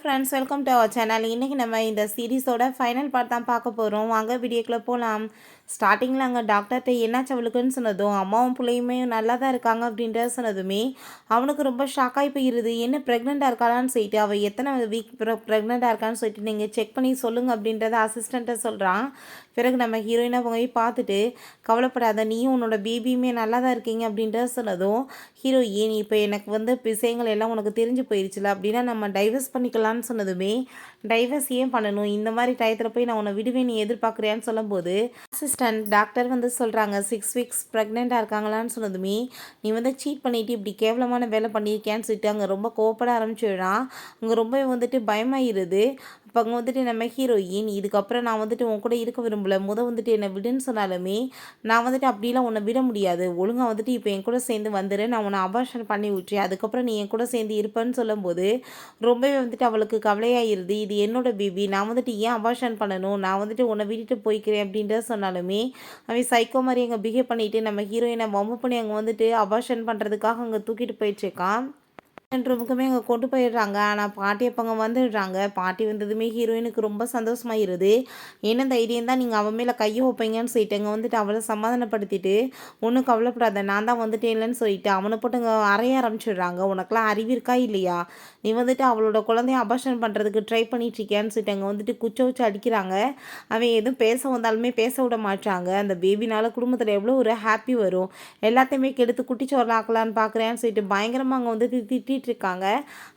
Friends, welcome to our channel. இன்றைக்கி நம்ம இந்த சீரீஸோட ஃபைனல் பார்ட் தான் பார்க்க போகிறோம். வாங்க வீடியோக்குள்ளே போகலாம். ஸ்டார்டிங்கில் அங்கே டாக்டர்கிட்ட என்னாச்சு அவளுக்குன்னு சொன்னதும், அம்மாவும் பிள்ளையுமே நல்லா தான் இருக்காங்க அப்படின்றத சொன்னதுமே அவனுக்கு ரொம்ப ஷாக்காகி போயிருது. என்ன ப்ரெக்னெண்ட்டாக இருக்காளான்னு சொல்லிட்டு, அவள் எத்தனை வீக் ப்ரெக்னெண்ட்டாக இருக்கான்னு சொல்லிட்டு நீங்கள் செக் பண்ணி சொல்லுங்கள் அப்படின்றத அசிஸ்டண்ட்டை சொல்கிறான். பிறகு நம்ம ஹீரோயினாக போய் பார்த்துட்டு, கவலைப்படாத, நீயும் உன்னோட பேபியுமே நல்லா தான் இருக்கீங்க அப்படின்றத சொன்னதும், ஹீரோயின் இப்போ எனக்கு விஷயங்கள் எல்லாம் உனக்கு தெரிஞ்சு போயிடுச்சுல, அப்படின்னா நம்ம டைவர்ஸ் பண்ணிக்கலாம்னு சொன்னதுமே, டைவர்ஸ் ஏன் பண்ணணும், இந்த மாதிரி டயத்தில் போய் நான் உன்னை விடுவேன் நீ எதிர்பார்க்குறியான்னு சொல்லும்போது, அசிஸ்டன்ட் டாக்டர் சொல்கிறாங்க 6 வீக்ஸ் ப்ரெக்னெண்ட்டாக இருக்காங்களான்னு சொன்னதுமே, நீ சீட் பண்ணிவிட்டு இப்படி கேவலமான வேலை பண்ணியிருக்கியான்னு சொல்லிட்டு அங்கே ரொம்ப கோவப்பட ஆரம்பிச்சிடுறான். அங்கே ரொம்ப பயமாயிருது. அப்போ அங்கே நம்ம ஹீரோயின், இதுக்கப்புறம் நான் உன் கூட இருக்க விரும்பல, என்னை விடுன்னு சொன்னாலுமே நான் அப்படிலாம் உன்னை விட முடியாது, ஒழுங்காக இப்போ என் கூட சேர்ந்து வந்துடு, நான் உன்னை அபார்ஷன் பண்ணி விட்டுறேன், அதுக்கப்புறம் நீ என் கூட சேர்ந்து இருப்பேன்னு சொல்லும்போது ரொம்பவே அவளுக்கு கவலையாயிருது. இது என்னோட பேபி, நான் ஏன் அபார்ஷன் பண்ணணும், நான் உன்னை விட்டுட்டு போய்க்கிறேன் அப்படின்றத சொன்னாலுமே அவன் சைக்கோ மாதிரி அங்கே பிஹேவ் பண்ணிவிட்டு நம்ம ஹீரோயினை வம்பு பண்ணி அங்கே அபார்ஷன் பண்ணுறதுக்காக அங்கே தூக்கிட்டு போயிட்டுருக்கான். ரூமுக்குமே அங்கே கொண்டு போயிடுறாங்க. ஆனால் பாட்டி அப்போ அங்கே வந்துடுறாங்க. பாட்டி வந்ததுமே ஹீரோயினுக்கு ரொம்ப சந்தோஷமாயிருது. என்ன தைரியம் தான் நீங்கள் அவன் மேலே கையை வைப்பீங்கன்னு சொல்லிட்டு அங்கே அவளை சமாதானப்படுத்திட்டு, ஒன்றும் கவலைப்படாத, நான் தான் இல்லைன்னு சொல்லிட்டு அவனை போட்டு அங்கே அறைய ஆரம்பிச்சிடுறாங்க. உனக்கெல்லாம் அறிவு இருக்கா இல்லையா, நீ அவளோட குழந்தைய அபார்ஷன் பண்ணுறதுக்கு ட்ரை பண்ணிட்டுருக்கியான்னு சொல்லிட்டு அங்கே குச்ச வச்சு அடிக்கிறாங்க. அவன் எதுவும் பேச வந்தாலுமே பேச விட மாட்டாங்க. அந்த பேபினால குடும்பத்தில் எவ்வளோ ஒரு ஹாப்பி வரும், எல்லாத்தையுமே கெடுத்து குட்டிச்சோறாக்கலான்னு பார்க்குறேன்னு சொல்லிட்டு பயங்கரமாக அங்கே திட்டி இருக்காங்க.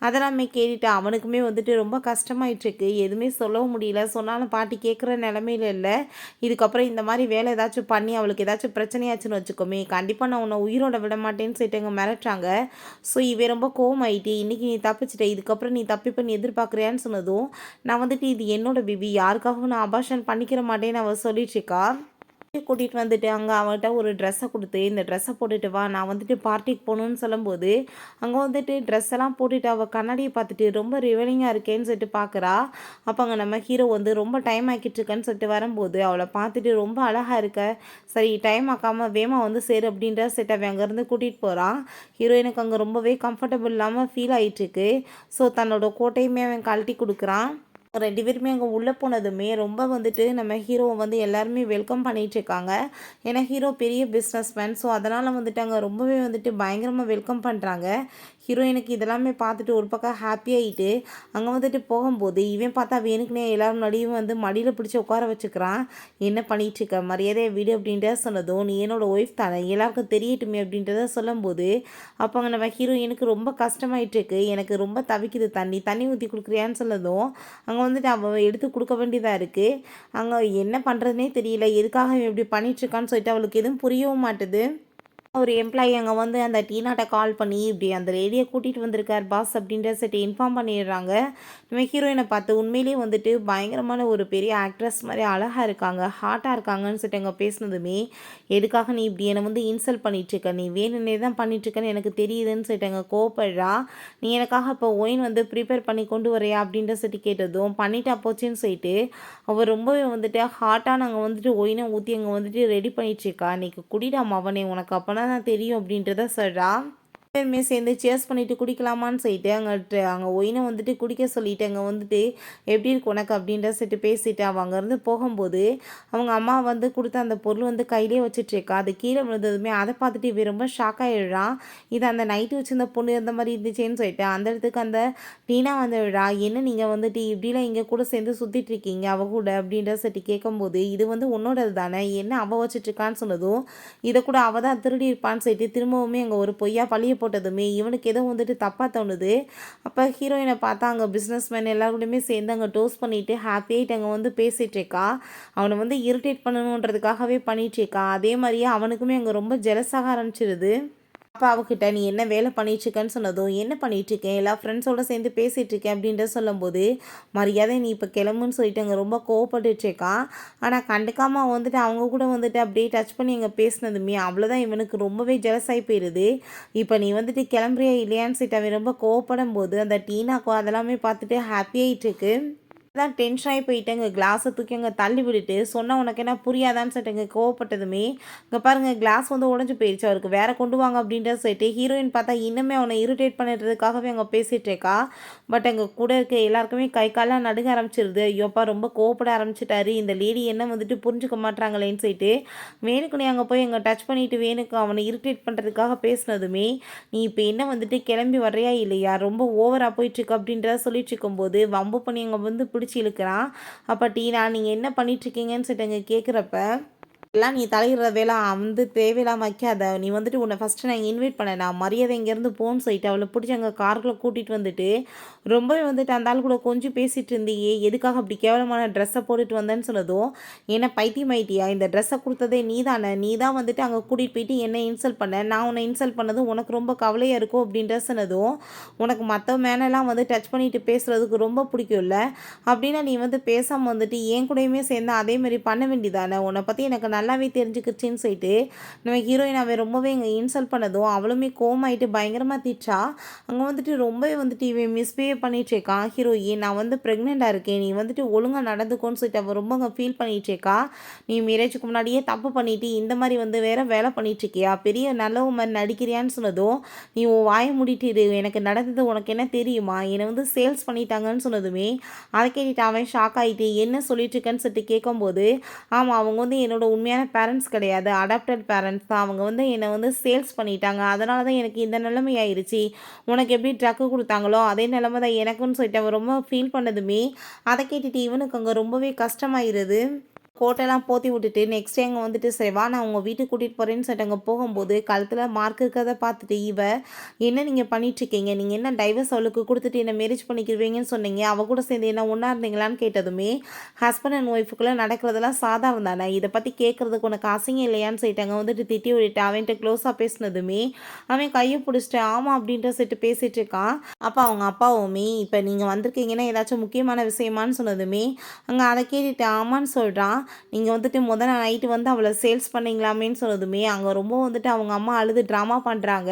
அதெல்லாமே கேட்டுட்டு அவனுக்குமே ரொம்ப கஷ்டமாயிட்டுருக்கு. எதுவுமே சொல்லவும் முடியல. சொன்னாலும் பாட்டி கேட்குற நிலமையில இல்லை. இதுக்கப்புறம் இந்த மாதிரி வேலை ஏதாச்சும் பண்ணி அவளுக்கு ஏதாச்சும் பிரச்சனையாச்சுன்னு வச்சுக்கோமே, கண்டிப்பாக நான் உன்னை உயிரோட விட மாட்டேன்னு சொல்லிட்டு அங்கே மிரட்டுறாங்க. ஸோ இவன் ரொம்ப கோவமாயிட்டு, இன்றைக்கி நீ தப்பிச்சிட்ட, இதுக்கப்புறம் நீ தப்பிப்பன்னு எதிர்பார்க்குறியான்னு சொன்னதும், நான் இது என்னோட பேபி, யாருக்காகவும் நான் அபார்ஷன் பண்ணிக்கிற மாட்டேன்னு அவள் சொல்லிட்டு இருக்கா. கூட்டிகிட்டு அங்கே அவன்கிட்ட ஒரு ட்ரெஸ்ஸை கொடுத்து, இந்த ட்ரெஸ்ஸை போட்டுட்டு வா, நான் பார்ட்டிக்கு போகணுன்னு சொல்லும்போது அங்கே ட்ரெஸ் எல்லாம் போட்டுட்டு அவள் கண்ணாடியை பார்த்துட்டு ரொம்ப ரிவலிங்காக இருக்கேன்னு சொல்லிட்டு பார்க்குறா. அப்போ அங்கே நம்ம ஹீரோ ரொம்ப டைம் ஆக்கிட்டு இருக்கேன்னு சொல்லிட்டு வரும்போது அவளை பார்த்துட்டு ரொம்ப அழகாக இருக்க, சரி டைம் ஆக்காமல் வேமா சேரு அப்படின்ற செட் அவன் அங்கேருந்து கூட்டிகிட்டு போகிறான். ஹீரோயினுக்கு அங்கே ரொம்பவே கம்ஃபர்டபுள் இல்லாமல் ஃபீல் ஆகிட்டுருக்கு. ஸோ தன்னோட கோட்டையுமே அவன் கழட்டி கொடுக்குறான். 2 பேருமே அங்கே உள்ளே போனதுமே ரொம்ப நம்ம ஹீரோவை எல்லாருமே வெல்கம் பண்ணிகிட்ருக்காங்க. ஏன்னா ஹீரோ பெரிய பிஸ்னஸ்மேன். ஸோ அதனால் அங்கே ரொம்பவே பயங்கரமாக வெல்கம் பண்ணுறாங்க. ஹீரோயினுக்கு இதெல்லாமே பார்த்துட்டு ஒரு பக்கம் ஹாப்பியாகிட்டு அங்கே போகும்போது இவன் பார்த்தா வேணுக்குனே எல்லோரும் நடியும் மடியில் பிடிச்சி உட்கார வச்சுக்கிறான். என்ன பண்ணிகிட்ருக்க, மரியாதையை வீடு அப்படின்றத சொன்னதும், நீ என்னோட ஒய்ஃப் தானே, எல்லாருக்கும் தெரியட்டுமே அப்படின்றத சொல்லும்போது அப்போ அங்கே நம்ம ஹீரோயினுக்கு ரொம்ப கஷ்டமாயிட்டுருக்கு. எனக்கு ரொம்ப தவிக்குது, தண்ணி ஊற்றி கொடுக்குறியான்னு சொன்னதும் அங்கே அவள் எடுத்து கொடுக்க வேண்டியதாக இருக்குது. அங்கே என்ன பண்ணுறதுனே தெரியல, எதுக்காக இப்படி பண்ணிகிட்ருக்கான்னு சொல்லிட்டு அவளுக்கு எதுவும் புரியவும் மாட்டுது. ஒரு எம்ப்ளாயி அங்கே அந்த டீனாட்ட கால் பண்ணி இப்படி அந்த லேடியை கூட்டிகிட்டு வந்திருக்கார் பாஸ் அப்படின்ற செட்டு இன்ஃபார்ம் பண்ணிடுறாங்க. நம்ம ஹீரோயினை பார்த்து உண்மையிலேயே பயங்கரமான ஒரு பெரிய ஆக்ட்ரஸ் மாதிரி அழகாக இருக்காங்க, ஹாட்டாக இருக்காங்கன்னு சொல்லிட்டு அங்கே பேசினதுமே, எதுக்காக நீ இப்படி என்னை இன்சல்ட் பண்ணிகிட்ருக்க, நீ வேணுன்னே தான் பண்ணிகிட்ருக்கன்னு எனக்கு தெரியுதுன்னு சொல்லிட்டு அங்கே கோவப்படுறா. நீ எனக்காக இப்போ ஒயின் ப்ரிப்பேர் பண்ணி கொண்டு வரையா அப்படின்ற சொல்லிட்டு கேட்டதும் பண்ணிட்டா போச்சுன்னு சொல்லிட்டு அவள் ரொம்பவே ஹாட்டாக நாங்கள் ஒயினை ஊற்றி அங்கே ரெடி பண்ணிகிட்ருக்கா. இன்றைக்கி குடிடாமா அவனே, உனக்கு அப்போனா தான் தெரியும் அப்படின்றத சொல்கிறா. பேருமே சேர்ந்து சேர்ஸ் பண்ணிவிட்டு குடிக்கலாமான்னு சொல்லிட்டு அங்கே ஒயினை குடிக்க சொல்லிட்டு அங்கே எப்படி இருக்கு உனக்கு அப்படின்ற சொல்லிட்டு பேசிட்டு அவள் அங்கேருந்து போகும்போது அவங்க அம்மா கொடுத்த அந்த பொருள் கையிலே வச்சுட்ருக்கா. அது கீழே விழுந்ததுமே அதை பார்த்துட்டு இவன் ரொம்ப ஷாக் ஆகிடுறான். இது அந்த நைட்டு வச்சுருந்த பொண்ணு இருந்த மாதிரி இருந்துச்சேன்னு சொல்லிட்டு அந்த இடத்துக்கு அந்த டீனா விழா, என்ன நீங்கள் இப்படிலாம் இங்கே கூட சேர்ந்து சுற்றிட்டுருக்கீங்க அவ கூட அப்படின்ற சொல்லிட்டு கேட்கும்போது, இது உன்னோடது தானே, என்ன அவள் வச்சுட்ருக்கான்னு சொன்னதும், இதை கூட அவள் தான் திருடி இருப்பான்னு சொல்லிட்டு திரும்பவுமே அங்கே ஒரு பொய்யா பழிய போட்டதுமே இவனுக்கு ஏதோ தப்பாக தோணுது. அப்போ ஹீரோயினை பார்த்தா அங்கே பிஸ்னஸ்மேன் எல்லாருக்கூடயுமே சேர்ந்து அங்கே டோஸ்ட் பண்ணிவிட்டு ஹாப்பியாகிட்டு அங்கே பேசிகிட்டு இருக்கா. அவனை இரிட்டேட் பண்ணணுன்றதுக்காகவே பண்ணிகிட்ருக்கா. அதே மாதிரியே அவனுக்குமே அங்கே ரொம்ப ஜெலஸாக ஆரம்பிச்சிருது. அப்போ அவகிட்ட நீ என்ன வேலை பண்ணிகிட்ருக்கேன்னு சொன்னதும், என்ன பண்ணிகிட்ருக்கேன், எல்லா ஃப்ரெண்ட்ஸோடு சேர்ந்து பேசிகிட்ருக்கேன் அப்படின்ற சொல்லும்போது, மரியாதை நீ இப்போ கிளம்புன்னு சொல்லிட்டு அங்கே ரொம்ப கோவப்பட்டுட்ருக்கான். ஆனால் கண்டுக்காமல் அவங்க கூட அப்படியே டச் பண்ணி அங்கே பேசினதுமே அவ்வளோதான் இவனுக்கு ரொம்பவே ஜெலஸாகி போயிடுது. இப்போ நீ கிளம்புறியா இல்லையான்னு சொல்லிட்டு அவன் ரொம்ப கோவப்படும் போது அந்த டீனாக்கோ அதெல்லாமே பார்த்துட்டு ஹாப்பியாகிட்டுருக்கு. தான் டென்ஷன் ஆகி போயிட்டேங்க. கிளாஸை தூக்கி அங்கே தள்ளி விட்டுட்டு சொன்னால் உனக்கு என்ன புரியாதான்னு சொல்லிட்டுங்க கோவப்பட்டதுமே இங்கே பாருங்கள் கிளாஸ் வந்து உடஞ்சி போயிடுச்சு. அவருக்கு வேற கொண்டு வாங்க அப்படின்ற சொல்லிட்டு ஹீரோயின் பார்த்தா இன்னுமே அவனை இரிட்டேட் பண்ணுறதுக்காகவே அங்கே பேசிகிட்டு இருக்கா. பட் அங்கே கூட இருக்க எல்லாருக்குமே கை காலெலாம் நடுங்க ஆரம்பிச்சிருது. ஐயோப்பா ரொம்ப கோவப்பட ஆரம்பிச்சிட்டாரு. இந்த லேடி என்ன வந்துட்டு புரிஞ்சுக்க மாட்டாங்களேன்னு சொல்லிட்டு வேணுக்குனே அங்கே போய் அங்கே டச் பண்ணிட்டு வேணுக்கு அவனை இரிட்டேட் பண்ணுறதுக்காக பேசினதுமே நீ இப்போ என்ன வந்துட்டு கிளம்பி வர்றியா இல்லையா, ரொம்ப ஓவராக போயிட்டுருக்கு அப்படின்றத சொல்லிட்டு இருக்கும்போது வம்பு பண்ணி அங்கே வந்து பிடிச்சி இழுக்கிறான். அப்போ டீனா நீங்கள் என்ன பண்ணிட்டுருக்கீங்கன்னு சொல்லிட்டு அங்கே கேட்குறப்ப எல்லாம் நீ தலையிடுற வேலை வந்து தேவையில்லாம வைக்காத. நீ வந்துட்டு உன்னை ஃபஸ்ட்டு நான் இன்வைட் பண்ணேன். நான் மரியாதை இங்கேருந்து போன்னு சொல்லிட்டு அவளை பிடிச்சி அங்கே காருக்குள்ளே கூட்டிகிட்டு வந்துட்டு ரொம்பவே வந்துட்டு அந்த ஆள் கூட கொஞ்சம் பேசிகிட்டு இருந்தியே, எதுக்காக அப்படி கேவலமான ட்ரெஸ்ஸை போட்டுட்டு வந்தேன்னு சொன்னதும் என்ன பைத்தியமாயிட்டியா, இந்த ட்ரெஸ்ஸை கொடுத்ததே நீ தானே, நீ தான் வந்துட்டு அங்கே கூட்டிகிட்டு போயிட்டு என்ன இன்சல்ட் பண்ண, நான் உன்னை இன்சல்ட் பண்ணதும் உனக்கு ரொம்ப கவலையாக இருக்கும் அப்படின்ற சொன்னதும் உனக்கு மற்ற மேனெல்லாம் வந்து டச் பண்ணிட்டு பேசுகிறதுக்கு ரொம்ப பிடிக்கும்ல, அப்படின்னா நீ வந்து பேசாமல் வந்துட்டு என் கூடயுமே சேர்ந்து அதேமாரி பண்ண வேண்டியதானே, உன்னை பற்றி எனக்கு நல்லாவே தெரிஞ்சுக்கிச்சின்னு சொல்லிட்டு நம்ம ஹீரோயின் அவன் ரொம்பவே இங்கே இன்சல்ட் பண்ணதும் அவளுமே கோமாயிட்டு பயங்கரமாக திச்சா. அங்கே வந்துட்டு ரொம்பவே வந்துட்டு இவன் மிஸ்பிஹேவ் பண்ணிகிட்ருக்கான். ஹீரோயின் நான் வந்து ப்ரெக்னெண்ட்டாக இருக்கேன், நீ வந்துட்டு ஒழுங்காக நடந்துக்கோன்னு சொல்லிட்டு அவன் ரொம்ப அங்கே ஃபீல் பண்ணிகிட்ருக்கா. நீ மேரேஜுக்கு முன்னாடியே தப்பு பண்ணிட்டு இந்த மாதிரி வந்து வேற வேலை பண்ணிகிட்ருக்கியா, பெரிய நல்லவ மாதிரி நடிக்கிறியான்னு சொன்னதும் நீ உன் வாயை மூடிட்டு இரு, எனக்கு நடந்தது உனக்கு என்ன தெரியுமா, என்னை வந்து சேல்ஸ் பண்ணிட்டாங்கன்னு சொன்னதுமே அதை கேட்டுட்டு அவன் ஷாக் ஆகிட்டு என்ன சொல்லிட்டு இருக்கேன்னு சொல்லிட்டு கேட்கும்போது ஆமாம் அவங்க வந்து என்னோட உண்மையான பேரண்ட்ஸ் கிடையாது, அடாப்டட் பேரண்ட்ஸ் தான், அவங்க வந்து என்னை வந்து சேல்ஸ் பண்ணிட்டாங்க, அதனால தான் எனக்கு இந்த நிலைமை ஆயிடுச்சு, உனக்கு எப்படி ட்ரக்கு கொடுத்தாங்களோ அதே நிலைமை தான் எனக்குன்னு சொல்லிட்டு அவன் ரொம்ப ஃபீல் பண்ணதுமே அதை கேட்டுட்டு இவனுக்கு அங்கே ரொம்பவே கஷ்டமாயிருது. கோட்டெல்லாம் போற்றி விட்டுட்டு நெக்ஸ்ட் அங்கே வந்துட்டு சரி வா நான் உங்கள் வீட்டுக்கு கூட்டிகிட்டு போகிறேன்னு சொல்லிட்டு அங்கே போகும்போது கழுத்தில் மார்க் இருக்கிறத பார்த்துட்டு என்ன நீங்கள் பண்ணிகிட்ருக்கீங்க, நீங்கள் என்ன டைவர்ஸ் அவளுக்கு கொடுத்துட்டு என்ன மேரேஜ் பண்ணிக்கிடுவீங்கன்னு சொன்னீங்க, அவள் கூட சேர்ந்து என்ன ஒன்றா இருந்தீங்களான்னு கேட்டதுமே ஹஸ்பண்ட் அண்ட் ஒய்ஃபுக்குள்ளே நடக்கிறதெல்லாம் சாதாரணம் தானே, இதை பற்றி கேட்குறதுக்கு உனக்கு அசிங்கம் இல்லையான்னு சொல்லிட்டு அங்கே வந்துட்டு திட்டி விட்டுட்டு அவன்கிட்ட க்ளோஸாக பேசினதுமே அவன் கையை பிடிச்சிட்டு ஆமாம் அப்படின்ற சொல்லிட்டு பேசிகிட்டு இருக்கான். அப்போ அவங்க அப்பாவுமே இப்போ நீங்கள் வந்திருக்கீங்கன்னா ஏதாச்சும் முக்கியமான விஷயமானு சொன்னதுமே அங்கே அதை கேட்டுட்டு ஆமான்னு சொல்கிறான். நீங்கள் வந்துட்டு முதல் நைட்டு வந்து அவளை சேல்ஸ் பண்ணிங்களாமேன்னு சொன்னதுமே அங்கே ரொம்ப வந்துட்டு அவங்க அம்மா அழுது ட்ராமா பண்ணுறாங்க.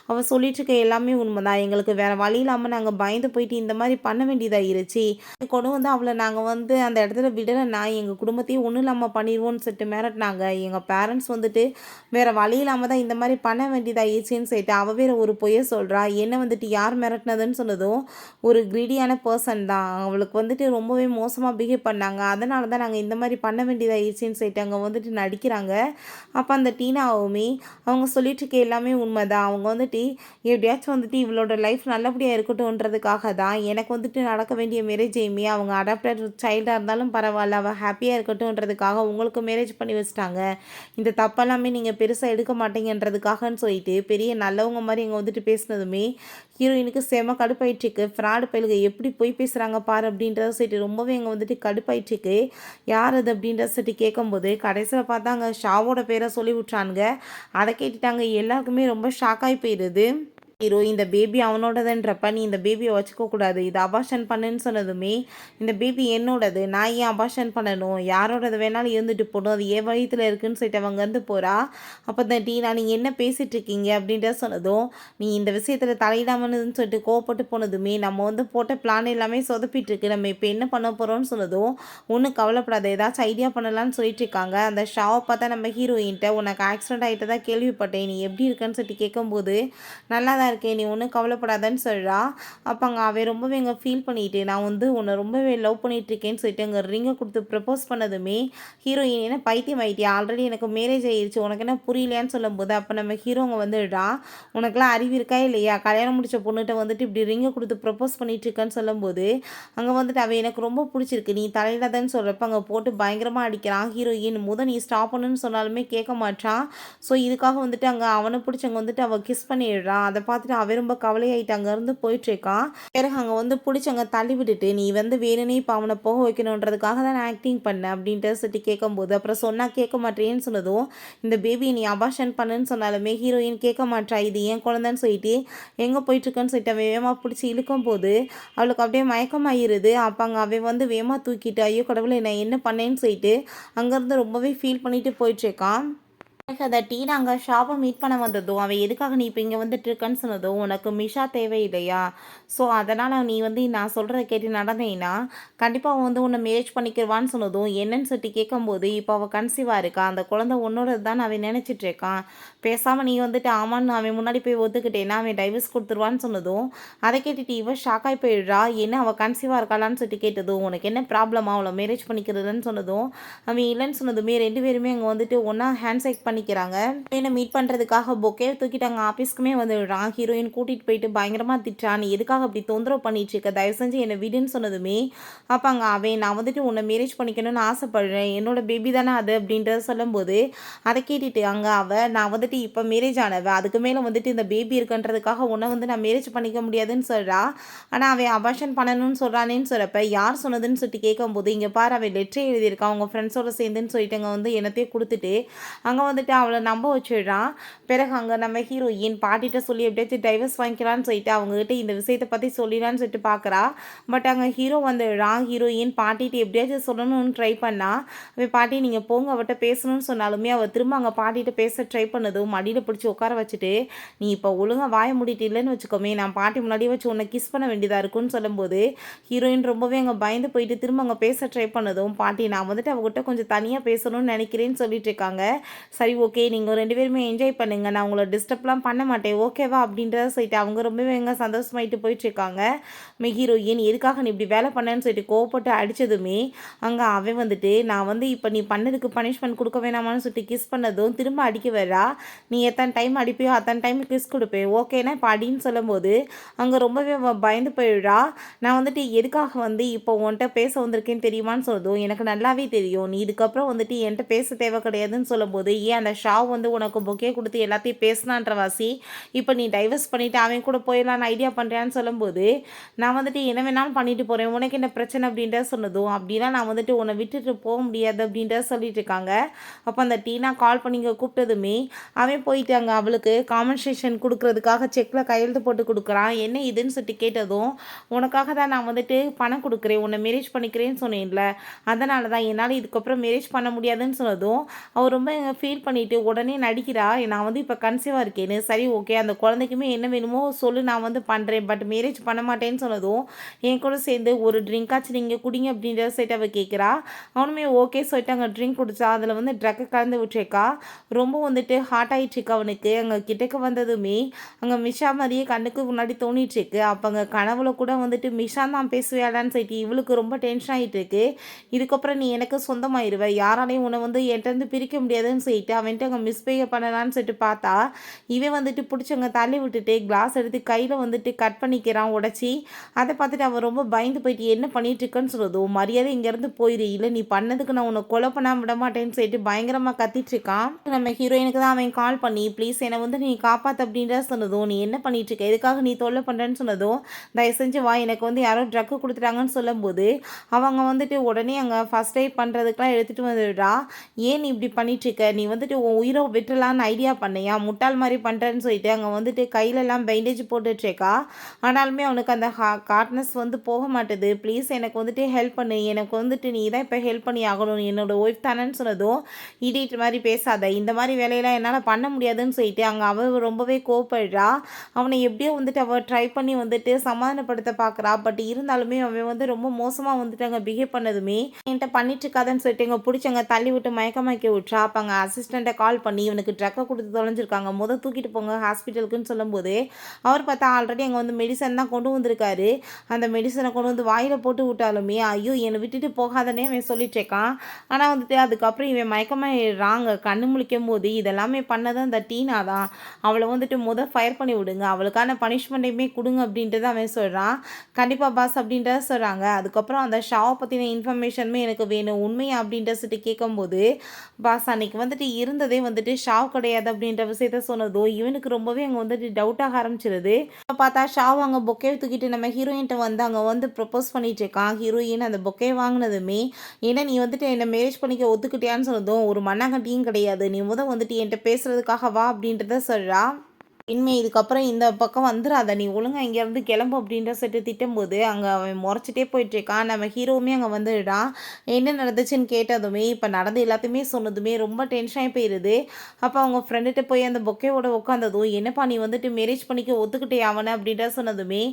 அவள் சொல்லிட்டு இருக்க எல்லாமே உண்மைதான், எங்களுக்கு வேறு வழி இல்லாமல் நாங்கள் பயந்து போயிட்டு இந்த மாதிரி பண்ண வேண்டியதாகிருச்சு, கொண்டு வந்து அவளை நாங்கள் வந்து அந்த இடத்துல விடலைன்னா எங்கள் குடும்பத்தையும் ஒன்றும் இல்லாமல் பண்ணிடுவோன்னு சொல்லிட்டு மிரட்டினாங்க. எங்கள் பேரண்ட்ஸ் வந்துட்டு வேறு வழி இல்லாமல் தான் இந்த மாதிரி பண்ண வேண்டியதாகிடுச்சின்னு சொல்லிட்டு அவள் வேறு ஒரு பொய்யை சொல்கிறா. என்ன வந்துட்டு யார் மிரட்டினதுன்னு சொன்னதும் ஒரு கிரீடியான பர்சன் தான், அவளுக்கு வந்துட்டு ரொம்பவே மோசமாக பிஹேவ் பண்ணாங்க, அதனால தான் நாங்கள் இந்த மாதிரி பண்ண வேண்டியதாகிடுச்சின்னு சொல்லிட்டு அங்கே வந்துட்டு நடிக்கிறாங்க. அப்போ அந்த டீனாவுமே அவங்க சொல்லிட்டு இருக்க எல்லாமே உண்மைதான், அவங்க வந்துட்டு எப்படியாச்சும் வந்துட்டு இவளோட லைஃப் நல்லபடியாக இருக்கட்டும்ன்றதுக்காக தான் எனக்கு வந்துட்டு நடக்க வேண்டிய மேரேஜையுமே அவங்க அடாப்டட் சைல்டாக இருந்தாலும் பரவாயில்ல அவள் ஹாப்பியாக இருக்கட்டும்ன்றதுக்காக உங்களுக்கு மேரேஜ் பண்ணி வச்சுட்டாங்க, இந்த தப்பெல்லாமே நீங்கள் பெருசாக எடுக்க மாட்டீங்கன்றதுக்காகன்னு சொல்லிட்டு பெரிய நல்லவங்க மாதிரி இங்கே வந்துட்டு பேசினதுமே ஹீரோயினுக்கு செம கடுப்பாயிட்டுருக்கு. ஃப்ராடு பயிலுக எப்படி போய் பேசுகிறாங்க பாரு அப்படின்றத சொல்லிட்டு ரொம்பவே இங்கே வந்துட்டு கடுப்பாயிட்டுருக்கு. யார் அது அப்படின்ற சொல்லிட்டு கேட்கும்போது கடைசியில் பார்த்தா அங்கே ஷாவோட பேரை சொல்லி விட்றானுங்க. அதை கேட்டுட்டாங்க எல்லாருக்குமே ரொம்ப ஷாக்காகி போயிடுது. ஹீரோ இந்த பேபி அவனோடதுன்றப்ப நீ இந்த பேபியை வச்சுக்கக்கூடாது, இது அபார்ஷன் பண்ணுன்னு சொன்னதுமே இந்த பேபி என்னோடது, நான் ஏன் அபார்ஷன் பண்ணணும், யாரோடது வேணாலும் இருந்துட்டு போகணும், அது ஏன் வயிற்றுல இருக்குன்னு சொல்லிட்டு அவங்க வந்து போகிறா. அப்போ இந்த டீனா நீங்கள் என்ன பேசிகிட்டு இருக்கீங்க அப்படின்ற சொன்னதும் நீ இந்த விஷயத்தில் தலையிடாமன்னு சொல்லிட்டு கோவப்பட்டு போனதுமே நம்ம வந்து போட்ட பிளான் எல்லாமே சொதப்பிட்டு இருக்கு, நம்ம இப்போ என்ன பண்ண போகிறோம்னு சொன்னதும் ஒன்றும் கவலைப்படாத ஏதாச்சும் ஐடியா பண்ணலான்னு சொல்லிட்டு இருக்காங்க. அந்த ஷாவை பார்த்தா நம்ம ஹீரோயின்ட்ட உனக்கு ஆக்சிடென்ட் ஆகிட்டு தான் கேள்விப்பட்டேன், நீ எப்படி இருக்குன்னு சொல்லிட்டு கேட்கும்போது நல்லா தான் இருக்கேன் நீ ஒன்றும் கவலைப்படாதன்னு சொல்கிறா. அப்போ அங்கே அவன் ரொம்பவே இங்கே ஃபீல் பண்ணிட்டு நான் வந்து உன்னை ரொம்பவே லவ் பண்ணிகிட்ருக்கேன்னு சொல்லிட்டு அங்கே ரிங்கை கொடுத்து ப்ரப்போஸ் பண்ணதுமே ஹீரோயின் என்ன பைத்தியம் ஆகிட்டியா, ஆல்ரெடி எனக்கு மேரேஜ் ஆகிடுச்சு உனக்கு என்ன புரியலையான்னு சொல்லும்போது அப்போ நம்ம ஹீரோங்க வந்துடுறான். உனக்குலாம் அறிவு இருக்கா இல்லையா, கல்யாணம் முடிச்ச பொண்ணுகிட்ட வந்துட்டு இப்படி ரிங்கை கொடுத்து ப்ரப்போஸ் பண்ணிகிட்ருக்கேன்னு சொல்லும்போது அங்கே வந்துட்டு அவன் எனக்கு ரொம்ப பிடிச்சிருக்கு நீ தலையிடாதன்னு சொல்கிறப்ப அங்கே போட்டு பயங்கரமாக அடிக்கிறான். ஹீரோயின் நீ ஸ்டாப் பண்ணுன்னு சொன்னாலுமே கேட்க மாட்டான். ஸோ இதுக்காக வந்துட்டு அங்கே அவனை பிடிச்சி அங்கே வந்துட்டு அவள் கிஸ் பண்ணிடுறான். அதை பார்த்துட்டு அவன் ரொம்ப கவலையாயிட்டு அங்கேருந்து போயிட்டுருக்கான். பிறகு அங்கே வந்து பிடிச்சி அங்கே தள்ளி விட்டுட்டு நீ வந்து வேணுனே இப்போ அவனை போக வைக்கணுன்றதுக்காக தான் நான் ஆக்டிங் பண்ணேன் அப்படின்ட்டு சொல்லிட்டு கேட்கும்போது அப்புறம் சொன்னால் கேட்க மாட்டேன்னு சொன்னதும் இந்த பேபியை நீ அபார்ஷன் பண்ணுன்னு சொன்னாலுமே ஹீரோயின் கேட்க மாட்டா, இது ஏன் குழந்தைன்னு சொல்லிட்டு எங்கே போயிட்டுருக்குன்னு சொல்லிட்டு அவன் வேகமாக பிடிச்சி இழுக்கும் போது அவளுக்கு அப்படியே மயக்கமாயிருது. அப்போ அங்கே அவன் வந்து வேகமாக தூக்கிட்டு ஐயோ கடவுளை நான் என்ன பண்ணேன்னு சொல்லிட்டு அங்கேருந்து ரொம்பவே ஃபீல் பண்ணிட்டு போயிட்டுருக்கான். எனக்கு அந்த டீனா அங்கே ஷாப்பை மீட் பண்ண வந்ததும் அவன் எதுக்காக நீ இப்போ இங்கே வந்துட்டு இருக்கன்னு சொன்னதும் உனக்கு மிஷா தேவையில்லையா? ஸோ அதனால் நீ வந்து நான் சொல்கிறத கேட்டு நடந்தேன்னா கண்டிப்பாக அவன் வந்து உன்னை மேரேஜ் பண்ணிக்கிடுவான்னு சொன்னதும் என்னன்னு சொல்லிட்டு கேட்கும்போது இப்போ அவள் கன்சீவாக இருக்கா, அந்த குழந்தை உன்னோடது தான் அவன் நினச்சிட்டு இருக்கான், பேசாமல் நீ வந்துட்டு ஆமான்னு அவன் முன்னாடி போய் ஒத்துக்கிட்டேன்னா அவன் டைவர்ஸ் கொடுத்துருவான்னு சொன்னதும் அதை கேட்டுட்டு இவன் ஷாக்காகி போயிடுறா. என்ன அவள் கன்சீவாக இருக்காளான்னு சொல்லிட்டு கேட்டதும் உனக்கு என்ன ப்ராப்ளமா அவளை மேரேஜ் பண்ணிக்கிறதுன்னு சொன்னதும் அவன் இல்லைன்னு சொன்னதுமே 2 பேருமே அங்கே வந்துட்டு ஒன்றா ஹேண்ட் ஷேக் பண்ணிக்கிறாங்க. ஹீரோயினை மீட் பண்ணுறதுக்காக பொக்கே தூக்கிட்டு அங்கே ஆஃபீஸ்க்குமே வந்துடுறான். ஹீரோயின் கூட்டிகிட்டு போயிட்டு பயங்கரமாக திட்டுறான், நீ எதுக்காக அப்படி தொந்தரவு பண்ணிட்டு இருக்க, தயவு செஞ்சு என்னை விடுன்னு சொன்னதுமே அப்போ அங்கே அவன் நான் வந்துட்டு உன்னை மேரேஜ் பண்ணிக்கணும்னு ஆசைப்படுறேன், என்னோட பேபி தானே அது அப்படின்றத சொல்லும்போது அதை கேட்டுட்டு அங்கே நான் வந்துட்டு இப்போ மேரேஜ் ஆனவ, அதுக்கு மேலே வந்துட்டு இந்த பேபி இருக்குன்றதுக்காக உன்னை வந்து நான் மேரேஜ் பண்ணிக்க முடியாதுன்னு சொல்கிறா. ஆனால் அவன் அபார்ஷன் பண்ணணும்னு சொல்கிறானேன்னு சொல்கிறப்ப யார் சொன்னதுன்னு சொல்லிட்டு கேட்கும்போது இங்கே பாரு அவன் லெட்டரே எழுதியிருக்கான் அவங்க ஃப்ரெண்ட்ஸோட சேர்ந்துன்னு சொல்லிட்டு அங்கே வந்து என்னத்தையும் கொடுத்துட்டு அங்கே வந்துட்டு அவளை நம்ப வச்சிடுறான். பிறகு அங்கே நம்ம ஹீரோயின் பாட்டிகிட்ட சொல்லி எப்படியாச்சும் டைவர்ஸ் வாங்கிக்கலான்னு சொல்லிட்டு அவங்ககிட்ட இந்த விஷயத்தை பற்றி சொல்லிடலான்னு சொல்லிட்டு பார்க்குறா. பட் அங்கே ஹீரோ வந்துடுறான். ஹீரோயின் பாட்டிகிட்ட எப்படியாச்சும் சொல்லணும்னு ட்ரை பண்ணா. அவள் பாட்டி நீங்கள் போங்க அவட்ட பேசணும்னு சொன்னாலுமே அவள் திரும்ப அங்கே பாட்டிகிட்ட பேச ட்ரை பண்ணதும் மடியில் பிடிச்சி உட்கார வச்சுட்டு நீ இப்போ ஒழுங்காக வாய மூடிட்டு இல்லைன்னு வச்சுக்கோமே நான் பாட்டி முன்னாடியே வச்சு உன்னை கிஸ் பண்ண வேண்டியதாக இருக்குன்னு சொல்லும்போது ஹீரோயின் ரொம்பவே அங்கே பயந்து போயிட்டு திரும்ப அங்கே பேச ட்ரை பண்ணதும் பாட்டி நான் வந்துட்டு அவங்ககிட்ட கொஞ்சம் தனியாக பேசணும்னு நினைக்கிறேன்னு சொல்லிட்டு இருக்காங்க. சரி ஓகே நீங்கள் 2 பேருமே என்ஜாய் பண்ணுங்கள், நான் உங்களை டிஸ்டர்ப்லாம் பண்ண மாட்டேன் ஓகேவா அப்படின்றத சொல்லிட்டு அவங்க ரொம்பவே எங்கே சந்தோஷமாயிட்டு போயிட்டுருக்காங்க. ஹீரோயின் எதுக்காக நீ இப்படி வேலை பண்ணேன்னு சொல்லிட்டு கோவப்பட்டு அடித்ததுமே அங்கே அவன் வந்துட்டு நான் வந்து இப்போ நீ பண்ணதுக்கு பனிஷ்மெண்ட் கொடுக்க வேணாமான்னு சொல்லிட்டு கிஸ் பண்ணதும் திரும்ப அடிக்க வரா. நீ எத்தனை டைம் அடிப்பியோ அத்தனை டைம் கிஸ் கொடுப்பேன் ஓகேனா இப்போ அடின்னு சொல்லும்போது அங்கே ரொம்பவே பயந்து போயிடுறா. நான் வந்துட்டு எதுக்காக வந்து இப்போ உன்கிட்ட பேச வந்திருக்கேன்னு தெரியுமான்னு சொல்லுதும் எனக்கு நல்லாவே தெரியும், நீ இதுக்கப்புறம் வந்துட்டு என்கிட்ட பேச தேவை கிடையாதுன்னு சொல்லும்போது ஏன் அந்த ஷாவ் வந்து உனக்கு பொக்கே கொடுத்து எல்லாத்தையும் பேசினான்ற வாசி இப்போ நீ டைவர்ஸ் பண்ணிவிட்டு அவன் கூட போயிடலான்னு ஐடியா பண்ணுறான்னு சொல்லும்போது நான் வந்துட்டு என்ன வேணாலும் பண்ணிட்டு போகிறேன் உனக்கு என்ன பிரச்சனை அப்படின்றத சொன்னதும் அப்படின்னா நான் வந்துட்டு உன்னை விட்டுட்டு போக முடியாது அப்படின்றத சொல்லிட்டு இருக்காங்க. அப்போ அந்த டீனா கால் பண்ணி இங்கே கூப்பிட்டதுமே அவன் போயிட்டு அங்கே அவளுக்கு காம்பன்சேஷன் கொடுக்கறதுக்காக செக்கில் கையெழுத்து போட்டு கொடுக்குறான். என்ன இதுன்னு சொல்லிட்டு கேட்டதும் உனக்காக தான் நான் வந்துட்டு பணம் கொடுக்குறேன் உன்னை மேரேஜ் பண்ணிக்கிறேன்னு சொன்னேன்ல அதனால தான் என்னால் இதுக்கப்புறம் மேரேஜ் பண்ண முடியாதுன்னு சொன்னதும் அவர் ரொம்ப ஃபீல் பண்ணிவிட்டு உடனே நடிக்கிறா நான் வந்து இப்போ கன்சீவாக இருக்கேன்னு. சரி ஓகே அந்த குழந்தைக்குமே என்ன வேணுமோ சொல்லு நான் வந்து பண்ணுறேன் பட் மேரேஜ் பண்ண மாட்டேன்னு சொன்னதும் என் கூட சேர்ந்து ஒரு ட்ரிங்காச்சும் நீங்கள் குடிங்க அப்படின்றத சொல்லிட்டு அவள் கேட்குறா. அவனுமே ஓகே சொல்லிட்டு அங்கே ட்ரிங்க் குடிச்சா அதில் வந்து ட்ரக்கை கலந்து விட்டுருக்கா. ரொம்ப வந்துட்டு ஹாட் ஆகிட்டுருக்கு அவனுக்கு. அங்கே கிட்டக்க வந்ததுமே அங்கே மிஷா மாதிரியே கண்ணுக்கு முன்னாடி தோணிட்டுருக்கு. அப்போ அங்கே கனவுல கூட வந்துட்டு மிஷா தான் பேசுவியாடான்னு சொல்லிட்டு இவளுக்கு ரொம்ப டென்ஷன் ஆகிட்டு இருக்கு. இதுக்கப்புறம் நீ எனக்கு சொந்தமாயிருவ யாராலையும் உன்னை வந்து என்கிட்ட பிரிக்க முடியாதுன்னு சொல்லிட்டு அவன்ட்டு அங்கே மிஸ்பிஹேவ் பண்ணலான்னு சொல்லிட்டு பார்த்தா இவன் வந்துட்டு பிடிச்சவங்க தள்ளி விட்டுட்டு கிளாஸ் எடுத்து கையில் வந்துட்டு கட் பண்ணிக்கிறான் உடச்சி. அதை பார்த்துட்டு அவன் ரொம்ப பயந்து போயிட்டு என்ன பண்ணிட்டு இருக்கன்னு சொல்லுதும் மரியாதை இங்கேருந்து போயிரு இல்லை நீ பண்ணதுக்கு நான் உன்னை கொலை பண்ணாம விட மாட்டேன்னு சொல்லிட்டு பயங்கரமாக கத்திட்டு இருக்கான். நம்ம ஹீரோயினுக்கு தான் அவன் கால் பண்ணி ப்ளீஸ் என்னை வந்து நீ காப்பாற்று அப்படின்றத சொன்னதும் நீ என்ன பண்ணிட்டு இருக்க எதுக்காக நீ தொல்லை பண்ணுறேன்னு சொன்னதும் தயவு செஞ்சு வா எனக்கு வந்து யாரோ ட்ரக்கு கொடுத்துட்டாங்கன்னு சொல்லும்போது அவங்க வந்துட்டு உடனே அங்கே ஃபஸ்ட் எய்ட் பண்ணுறதுக்கெலாம் எடுத்துகிட்டு வந்துடுறா. ஏன் நீ இப்படி பண்ணிட்டுருக்க நீ வந்துட்டு உன் உயிரை விட்டுலான்னு ஐடியா பண்ணியா முட்டாள் மாதிரி பண்ணுறேன்னு சொல்லிட்டு அங்கே வந்துட்டு கையிலெல்லாம் பேண்டேஜ் போட்டுட்ருக்கா. ஆனாலுமே அவனுக்கு அந்த காட்னஸ் வந்து போக மாட்டுது. ப்ளீஸ் எனக்கு வந்துட்டு ஹெல்ப் பண்ணு எனக்கு வந்துட்டு நீ தான் இப்போ ஹெல்ப் பண்ணி ஆகணும் என்னோட ஒய்ஃப் தானேன்னு சொன்னதும் இடிட்டு மாதிரி பேசாத இந்த மாதிரி வேலையெல்லாம் என்னால் பண்ண முடியாதுன்னு சொல்லிட்டு அங்கே அவள் ரொம்பவே கோவப்படுறா. அவனை எப்படியோ வந்துட்டு அவள் ட்ரை பண்ணி வந்துட்டு சமாதானப்படுத்த பார்க்குறா. பட் இருந்தாலுமே அவன் வந்து ரொம்ப மோசமாக வந்துட்டு அங்கே பிஹேவ் பண்ணதுமே என்கிட்ட பண்ணிட்டு இருக்காதுன்னு சொல்லிட்டு எங்கள் பிடிச்சவங்க தள்ளி விட்டு மயக்கமாக்கி விட்றா. அப்போ அங்கே அசிஸ்டண்ட்டை கால் பண்ணி இவனுக்கு ட்ரக்கை கொடுத்து தொலைஞ்சிருக்காங்க தூக்கிட்டு போங்க ஹாஸ்பிட்டலுக்குன்னு சொல்லும்போது அவர் பார்த்தா ஆல்ரெடி அங்கே வந்து மெடிசன் தான் கொண்டு வந்திருக்காரு. அந்த மெடிசனை கொண்டு வந்து வாயில் போட்டு விட்டாலுமே ஐயோ என்னை விட்டுட்டு போகாதனே அவன் சொல்லிட்டு இருக்கான். ஆனால் வந்துட்டு அதுக்கப்புறம் இவன் மயக்கமாயிடுறாங்க. கண்ணு முழிக்கும் போது இதெல்லாமே பண்ணதான் அந்த டீனா தான். அவளை வந்துட்டு ஃபயர் பண்ணி விடுங்க அவளுக்கான பனிஷ்மெண்ட்டையுமே கொடுங்க அப்படின்ட்டு தான் அவன் சொல்கிறான். கண்டிப்பாக பாஸ் அப்படின்றத சொல்கிறாங்க. அதுக்கப்புறம் அந்த ஷாவை பற்றின இன்ஃபர்மேஷனுமே எனக்கு வேணும் உண்மையா அப்படின்ற சொல்லிட்டு கேட்கும்போது பாஸ் அன்னைக்கு வந்துட்டு இருந்ததே வந்துட்டு ஷாவ் கிடையாது அப்படின்ற விஷயத்த சொன்னதோ இவனுக்கு ரொம்பவே அங்கே வந்துட்டு டவுட்டாக ஆரம்பிச்சிருது. இப்போ பார்த்தா ஷாவ் அங்கே பொக்கே தூக்கிட்டு நம்ம ஹீரோயின்ட்ட வந்து அங்கே வந்து ப்ரப்போஸ் பண்ணிட்டு இருக்கான். ஹீரோயின் அந்த பொக்கே வாங்கினதுமே ஏன்னா நீ வந்துட்டு என்னை மேரேஜ் பண்ணிக்க ஒத்துக்கிட்டியான்னு சொன்னதும் ஒரு மண்ணாங்கட்டியும் கிடையாது நீ வந்துட்டு என்கிட்ட பேசுறதுக்காக வா அப்படின்றத சொல்கிறா. இனிமே இதுக்கப்புறம் இந்த பக்கம் வந்துடாத, நீ ஒழுங்கா இங்கேருந்து கிளம்பு அப்படின்ற சொல்லிட்டு திட்டும்போது அங்கே அவன் முறைச்சிட்டே போயிட்டுருக்கான். நம்ம ஹீரோவுமே அங்கே வந்துடுறான். என்ன நடந்துச்சுன்னு கேட்டதுமே இப்போ நடந்து எல்லாத்தையுமே சொன்னதுமே ரொம்ப டென்ஷன் ஆகி போயிடுது. அப்போ அவங்க ஃப்ரெண்டுகிட்ட போய் அந்த பொக்கையோட உட்காந்ததும், என்னப்பா நீ வந்துட்டு மேரேஜ் பண்ணிக்க ஒத்துக்கிட்டே அவனை அப்படின்ற சொன்னதுமே,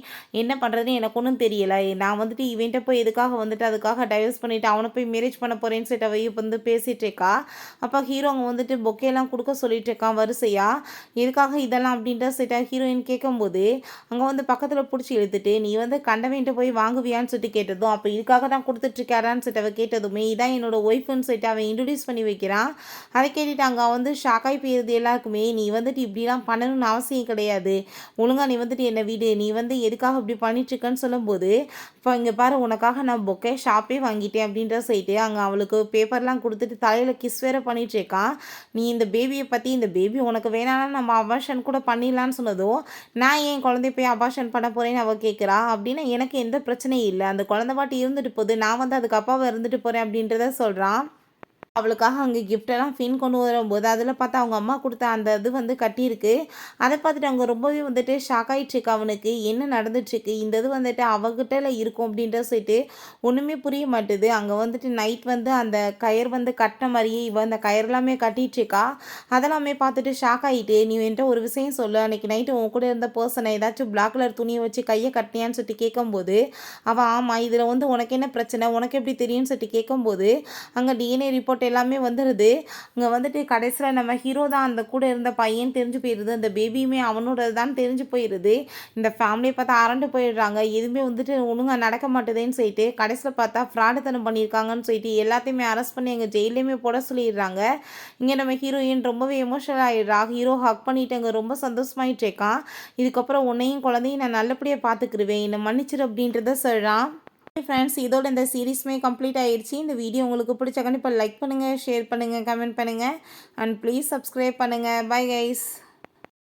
என்ன பண்ணுறதுன்னு எனக்கு ஒன்றும் தெரியலை, நான் வந்துட்டு இவன்ட்ட போய் எதுக்காக வந்துட்டு அதுக்காக டைவர்ஸ் பண்ணிவிட்டு அவனை போய் மேரேஜ் பண்ண போகிறேன்னு சொல்லிட்டு அவ வந்து பேசிகிட்டு இருக்கா. அப்போ ஹீரோ அங்கே வந்துட்டு பொக்கையெல்லாம் கொடுக்க சொல்லிட்டு இருக்கான் வரிசையா. எதுக்காக இதெல்லாம் அப்படின்ற சொல்லிட்டு ஹீரோயின் கேட்கும்போது, அங்கே வந்து பக்கத்தில் பிடிச்சி இழுத்துட்டு, நீ வந்து கண்டவன்ட்டு போய் வாங்குவியான்னு சொல்லிட்டு கேட்டதும், அப்போ இதுக்காக தான் கொடுத்துட்ருக்காரான்னு சொல்லிட்டு அவள் கேட்டதுமே, இதான் என்னோட ஒய்ஃப்னு சொல்லிட்டு அவன் இன்ட்ரடியூஸ் பண்ணி வைக்கிறான். அதை கேட்டுட்டு அங்கே வந்து ஷாக்காகி போயிருது எல்லாருக்குமே. நீ வந்துட்டு இப்படிலாம் பண்ணணும்னு அவசியம் கிடையாது, ஒழுங்காக நீ வந்துட்டு என்னை வீடு, நீ வந்து எதுக்காக இப்படி பண்ணிட்டுருக்கன்னு சொல்லும்போது, இப்போ இங்கே பாரு உனக்காக நான் பொக்கே ஷாப்பே வாங்கிட்டேன் அப்படின்ற சொல்லிட்டு அங்கே அவளுக்கு பேப்பர்லாம் கொடுத்துட்டு தலையில் கிஸ் வேற பண்ணிட்டுருக்கான். நீ இந்த பேபியை பற்றி, இந்த பேபி உனக்கு வேணாம்னா நம்ம அபார்ஷன் கூட பண்ணிடலான்னு சொன்னதும், நான் ஏன் குழந்தைய போய் அபார்ஷன் பண்ண போகிறேன்னு அவள் கேட்குறா. அப்படின்னா எனக்கு எந்த பிரச்சனையும் இல்லை, அந்த குழந்தை பாட்டி இருந்துட்டு போகுது, நான் வந்து அதுக்கு அப்பாவை இருந்துட்டு போகிறேன் அப்படின்றத சொல்கிறான். அவளுக்காக அங்கே கிஃப்டெல்லாம் ஃபின் கொண்டு வரும்போது அதில் பார்த்தா அவங்க அம்மா கொடுத்த அந்த இது வந்து கட்டியிருக்கு. அதை பார்த்துட்டு அவங்க ரொம்பவே வந்துட்டு ஷாக் ஆகிட்டுருக்கு. அவனுக்கு என்ன நடந்துட்டுருக்கு, இந்த இது வந்துட்டு அவகிட்டல இருக்கும் அப்படின்ற சொல்லிட்டு ஒன்றுமே புரிய மாட்டுது. அங்கே வந்துட்டு நைட் வந்து அந்த கயிறு வந்து கட்டின மாதிரியே இவ அந்த கயிறுலாமே கட்டிகிட்ருக்கா. அதெல்லாமே பார்த்துட்டு ஷாக் ஆகிட்டு, நீ என்கிட்ட ஒரு விஷயம் சொல்லு, அன்றைக்கி நைட்டு உன் கூட இருந்த பர்சனை ஏதாச்சும் பிளாக் கலர் துணியை வச்சு கையை கட்டினியான்னு சொல்லிட்டு கேட்கும்போது, அவள் ஆமாம், இதில் வந்து உனக்கு என்ன பிரச்சனை, உனக்கு எப்படி தெரியும்னு சொல்லிட்டு கேட்கும்போது, அங்கே டிஎன்ஏ ரிப்போர்ட் எல்லாமே வந்துடுது. இங்கே வந்துட்டு கடைசியில் நம்ம ஹீரோ தான் அந்த கூட இருந்த பையன் தெரிஞ்சு போயிடுது. அந்த பேபியுமே அவனோட தான் தெரிஞ்சு போயிடுது. இந்த ஃபேமிலியை பார்த்தா அரண்டு போயிடுறாங்க. எதுவுமே வந்துட்டு ஒழுங்காக நடக்க மாட்டேதுன்னு சொல்லிட்டு கடைசியில் பார்த்தா ஃப்ராடுத்தனம் பண்ணியிருக்காங்கன்னு சொல்லிட்டு எல்லாத்தையுமே அரெஸ்ட் பண்ணி எங்கள் ஜெயிலையுமே போட சொல்லிடுறாங்க. இங்கே நம்ம ஹீரோயின் ரொம்பவே எமோஷனல் ஆகிடுறா. ஹீரோ ஹக் பண்ணிட்டு அங்கே ரொம்ப சந்தோஷமாயிட்டு இருக்கான். இதுக்கப்புறம் உன்னையும் குழந்தையும் நான் நல்லபடியாக பார்த்துக்கிருவேன், என்னை மன்னிச்சிரு அப்படின்றத சொல்கிறான். ஃப்ரெண்ட்ஸ், இதோட இந்த சீரீஸுமே கம்ப்ளீட் ஆயிடுச்சு. இந்த வீடியோ உங்களுக்கு பிடிச்ச கண்டிப்பாக லைக் பண்ணுங்கள், ஷேர் பண்ணுங்கள், கமெண்ட் பண்ணுங்கள் அண்ட் ப்ளீஸ் சப்ஸ்கிரைப் பண்ணுங்கள். Bye guys.